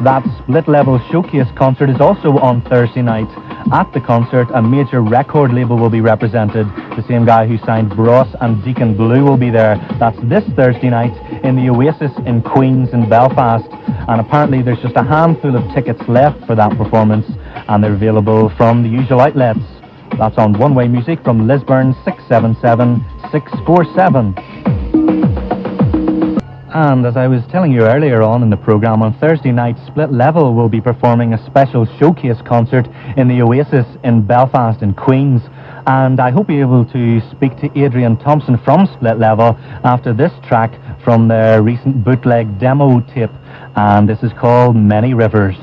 That Split Level Showcase concert is also on Thursday night. At the concert, a major record label will be represented. The same guy who signed Bros and Deacon Blue will be there. That's this Thursday night in the Oasis in Queens in Belfast. And apparently there's just a handful of tickets left for that performance, and they're available from the usual outlets. That's on One Way Music from Lisburn 677647. And as I was telling you earlier on in the programme, on Thursday night, Split Level will be performing a special showcase concert in the Oasis in Belfast in Queens. And I hope you're able to speak to Adrian Thompson from Split Level after this track from their recent bootleg demo tape. And this is called Many Rivers.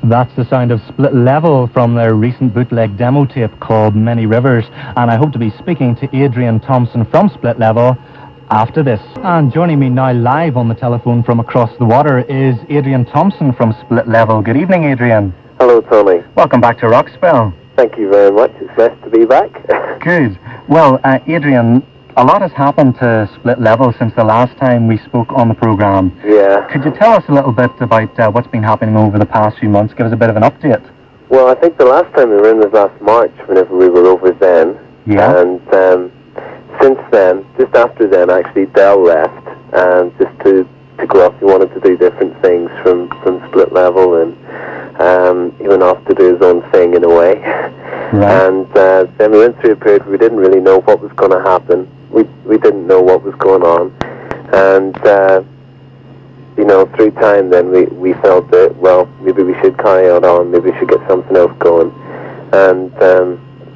That's the sound of Split Level from their recent bootleg demo tape called Many Rivers, and I hope to be speaking to Adrian Thompson from Split Level after this. And joining me now live on the telephone from across the water is Adrian Thompson from Split Level. Good evening, Adrian. Hello, Tony. Welcome back to Rockspel. Thank you very much. It's nice to be back. Good. Well, Adrian, a lot has happened to Split Level since the last time we spoke on the programme. Yeah. Could you tell us a little bit about what's been happening over the past few months? Give us a bit of an update. Well, I think the last time we were in was last March, whenever we were over then. Yeah. And since then, just after then, actually, Del left, and just to go off, he wanted to do different things from Split Level, and He went off to do his own thing in a way. Right. And then we went through a period where we didn't really know what was going to happen. We didn't know what was going on. And, through time then we felt that, well, maybe we should carry on, maybe we should get something else going. And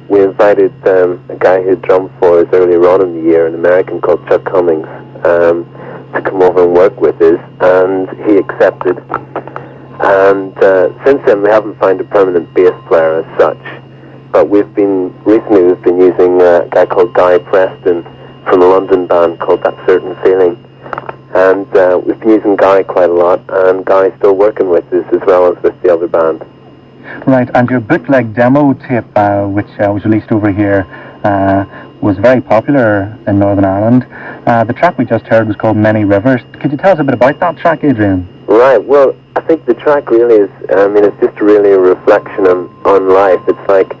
we invited a guy who drummed for us earlier on in the year, an American called Chuck Cummings, to come over and work with us, and he accepted. And since then we haven't found a permanent bass player as such, but recently we've been using a guy called Guy Preston from a London band called That Certain Feeling. And we've been using Guy quite a lot, and Guy's still working with us as well as with the other band. Right, and your bootleg demo tape, which was released over here, was very popular in Northern Ireland. The track we just heard was called Many Rivers. Could you tell us a bit about that track, Adrian? Right, well, I think the track really is, it's just really a reflection on life. It's like,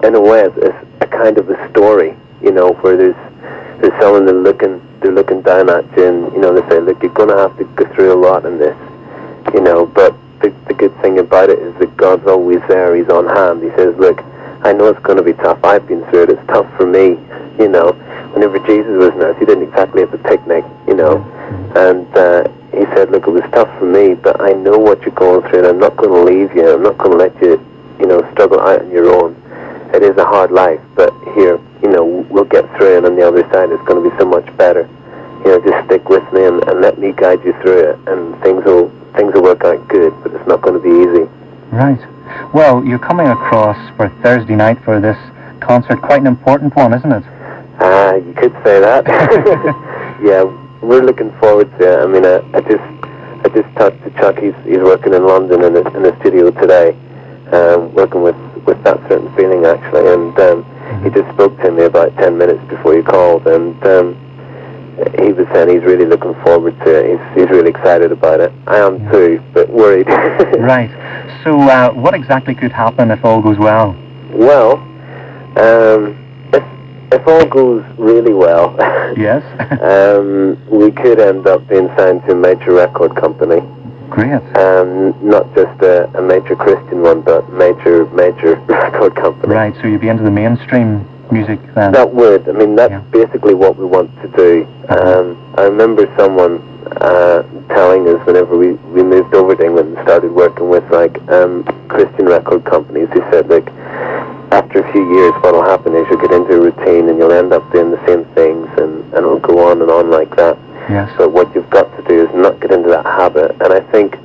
in a way, it's a kind of a story, where there's someone they're looking down at you, and, they say, look, you're going to have to go through a lot in this, but the good thing about it is that God's always there. He's on hand. He says, look, I know it's going to be tough. I've been through it. It's tough for me, Whenever Jesus was on earth, he didn't exactly have a picnic, And he said, look, it was tough for me, but I know what you're going through, and I'm not going to leave you. I'm not going to let you, struggle out on your own. It is a hard life, but here, we'll get through it, and on the other side it's going to be so much better. Just stick with me and let me guide you through it, and things will work out good, but it's not going to be easy. Right. Well, you're coming across for Thursday night for this concert, quite an important one, isn't it? You could say that. Yeah, we're looking forward to it. I just talked to Chuck. He's working in London in the studio today, working with That Certain Feeling actually, and he just spoke to me about 10 minutes before you called, and he was saying he's really looking forward to it. He's really excited about it. I am too, but worried. Right. So what exactly could happen if all goes well? Well, if all goes really well, yes, we could end up being signed to a major record company. Great. Not just a major Christian one, but major record company. Right, so you'd be into the mainstream music then? That would. That's basically what we want to do. I remember someone telling us whenever we moved over to England and started working with Christian record companies, who said, like, after a few years what will happen is you'll get into a routine and you'll end up doing the same things, and it'll go on and on like that. Yes. So what you've got to do is not get into that habit. And I think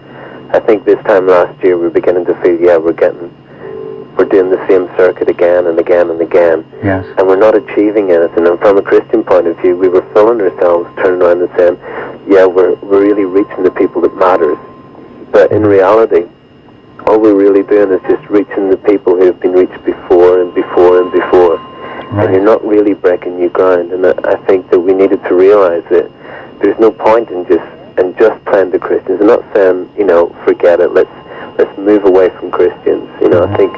this time last year we're beginning to feel, we're doing the same circuit again and again and again. Yes. And we're not achieving anything. And from a Christian point of view, we were fooling ourselves, turning around and saying, we're really reaching the people that matters. But in reality, all we're really doing is just reaching the people who have been reached before and before and before. Right. And you're not really breaking new ground. And I think that we needed to realize that there's no point in just playing to Christians. I'm not saying, forget it, let's move away from Christians. I think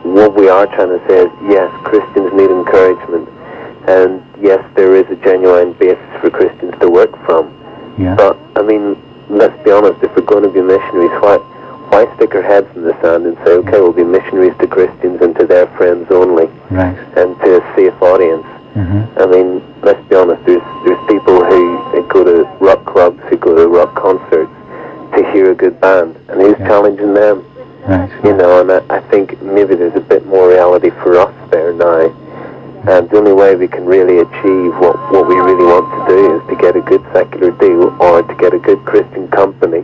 what we are trying to say is, yes, Christians need encouragement, and yes, there is a genuine basis for Christians to work from. Yeah. But, let's be honest, if we're going to be missionaries, why stick our heads in the sand and say, okay, we'll be missionaries to Christians and to their friends only, right, and to a safe audience? Let's be honest, there's people who go to rock clubs, who go to rock concerts to hear a good band, and who's challenging them? Right. And I think maybe there's a bit more reality for us there now. And the only way we can really achieve what we really want to do is to get a good secular deal, or to get a good Christian company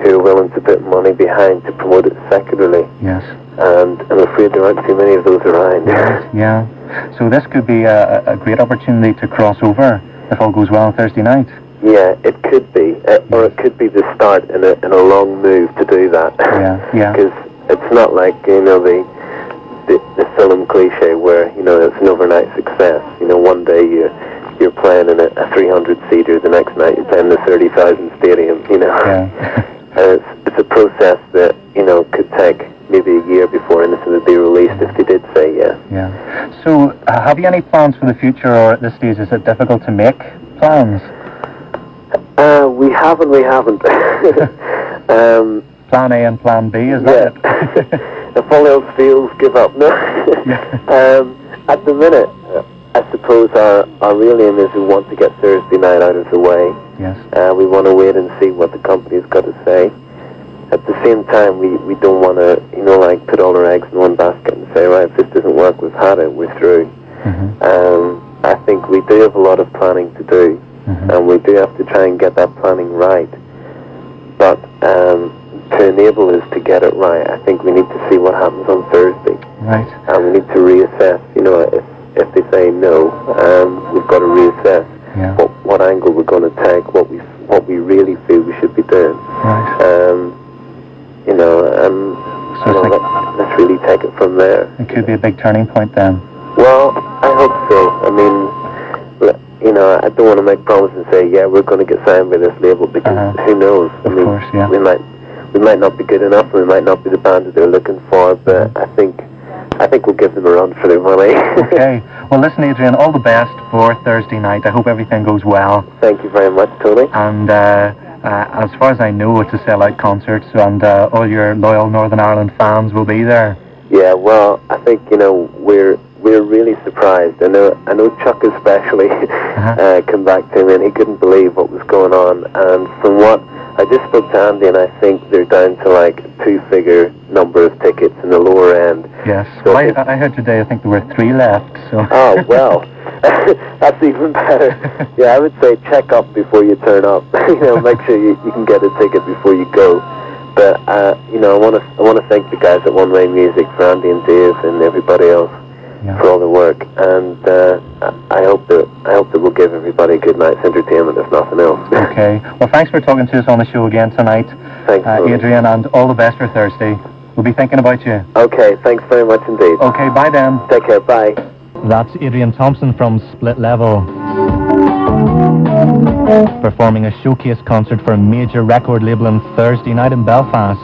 who are willing to put money behind to promote it secularly. Yes. And I'm afraid there aren't too many of those around. Yeah. So this could be a great opportunity to cross over if all goes well on Thursday night. Yeah, it could be, or it could be the start in a long move to do that. Yeah. Because it's not like the film cliche where it's an overnight success. One day you're playing in a 300-seater, the next night you're playing in a 30,000 stadium. Yeah. And it's a process that could take maybe a year before anything would be released if they did say yes. Yeah. So have you any plans for the future, or at this stage is it difficult to make plans? We haven't. Plan A and Plan B, is that it? If all else fails, give up. No. At the minute, I suppose our real aim is we want to get Thursday night out of the way. Yes. We want to wait and see what the company's got to say. At the same time, we don't want to, like, put all our eggs in one basket and say, right, if this doesn't work, we've had it, we're through. Mm-hmm. I think we do have a lot of planning to do, and we do have to try and get that planning right. But to enable us to get it right, I think we need to see what happens on Thursday. Right. And we need to reassess. If they say no, we've got to reassess what angle we're going to take, what we really feel we should be doing. Right. Let's really take it from there. It could be a big turning point then. Well, I hope so. I mean, I don't want to make promises and say, yeah, we're going to get signed by this label, because who knows? Of course, yeah. We might not be good enough, and we might not be the band that they're looking for, but I think we'll give them a run for their money. Okay. Well, listen, Adrian, all the best for Thursday night. I hope everything goes well. Thank you very much, Tony. And as far as I know, it's a sellout concert, and all your loyal Northern Ireland fans will be there. Yeah, well, I think, we're really surprised. I know Chuck especially came back to me, and he couldn't believe what was going on. And from what I just spoke to Andy, and I think they're down to like a two-figure number of tickets in the lower end. Yes. So well, I heard today, I think there were 3 left. So. Oh, well, that's even better. Yeah, I would say check up before you turn up. Make sure you can get a ticket before you go. But I want to thank the guys at One Way Music, for Andy and Dave and everybody else for all the work. And I hope that we'll give everybody a good night's entertainment, if nothing else. Okay. Well, thanks for talking to us on the show again tonight. Thanks, Adrian, and all the best for Thursday. We'll be thinking about you. Okay, thanks very much indeed. Okay, bye then. Take care, bye. That's Adrian Thompson from Split Level, performing a showcase concert for a major record label on Thursday night in Belfast.